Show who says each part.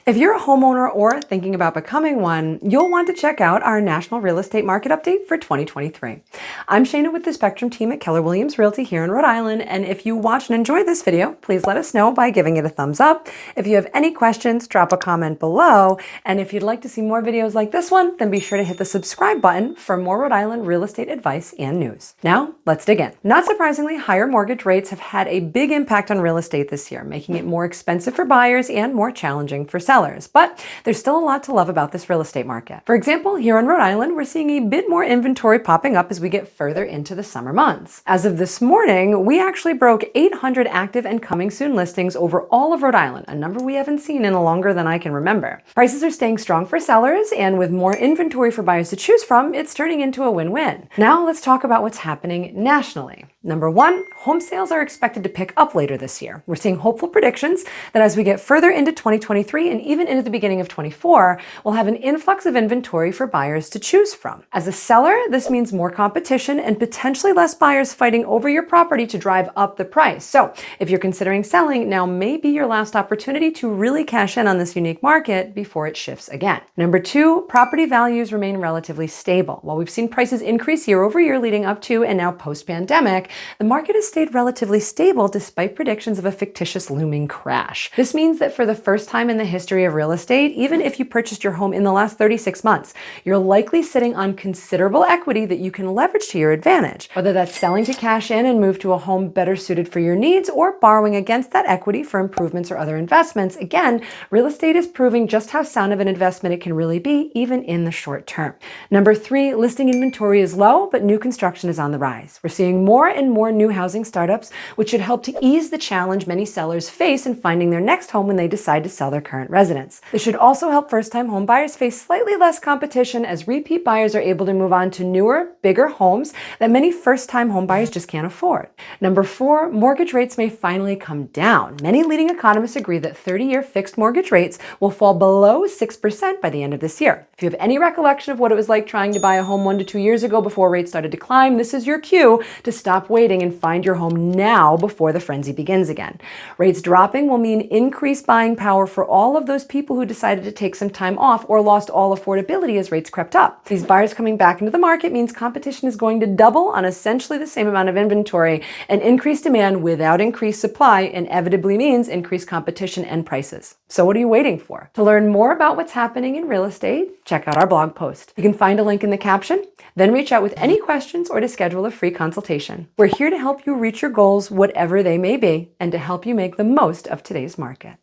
Speaker 1: If you're a homeowner or thinking about becoming one, you'll want to check out our National Real Estate Market Update for 2023. I'm Shana with the Spectrum team at Keller Williams Realty here in Rhode Island, and if you watch and enjoy this video, please let us know by giving it a thumbs up. If you have any questions, drop a comment below, and if you'd like to see more videos like this one, then be sure to hit the subscribe button for more Rhode Island real estate advice and news. Now, let's dig in. Not surprisingly, higher mortgage rates have had a big impact on real estate this year, making it more expensive for buyers and more challenging for sellers. But there's still a lot to love about this real estate market. For example, here in Rhode Island, we're seeing a bit more inventory popping up as we get further into the summer months. As of this morning, we actually broke 800 active and coming soon listings over all of Rhode Island, a number we haven't seen in longer than I can remember. Prices are staying strong for sellers, and with more inventory for buyers to choose from, it's turning into a win-win. Now let's talk about what's happening nationally. Number one, home sales are expected to pick up later this year. We're seeing hopeful predictions that as we get further into 2023 and even into the beginning of 24, we'll have an influx of inventory for buyers to choose from. As a seller, this means more competition and potentially less buyers fighting over your property to drive up the price. So if you're considering selling, now may be your last opportunity to really cash in on this unique market before it shifts again. Number two, property values remain relatively stable. While we've seen prices increase year over year leading up to and now post-pandemic, the market has stayed relatively stable despite predictions of a fictitious looming crash. This means that for the first time in the history of real estate, even if you purchased your home in the last 36 months, you're likely sitting on considerable equity that you can leverage to your advantage. Whether that's selling to cash in and move to a home better suited for your needs or borrowing against that equity for improvements or other investments, again, real estate is proving just how sound of an investment it can really be, even in the short term. Number three, listing inventory is low, but new construction is on the rise. We're seeing more and more new housing startups, which should help to ease the challenge many sellers face in finding their next home when they decide to sell their current residence. This should also help first-time home buyers face slightly less competition as repeat buyers are able to move on to newer, bigger homes that many first-time home buyers just can't afford. Number four, mortgage rates may finally come down. Many leading economists agree that 30-year fixed mortgage rates will fall below 6% by the end of this year. If you have any recollection of what it was like trying to buy a home 1 to 2 years ago before rates started to climb, this is your cue to stop waiting and find your home now before the frenzy begins again. Rates dropping will mean increased buying power for all of those people who decided to take some time off or lost all affordability as rates crept up. These buyers coming back into the market means competition is going to double on essentially the same amount of inventory, and increased demand without increased supply inevitably means increased competition and prices. So what are you waiting for? To learn more about what's happening in real estate, check out our blog post. You can find a link in the caption, then reach out with any questions or to schedule a free consultation. We're here to help you reach your goals, whatever they may be, and to help you make the most of today's market.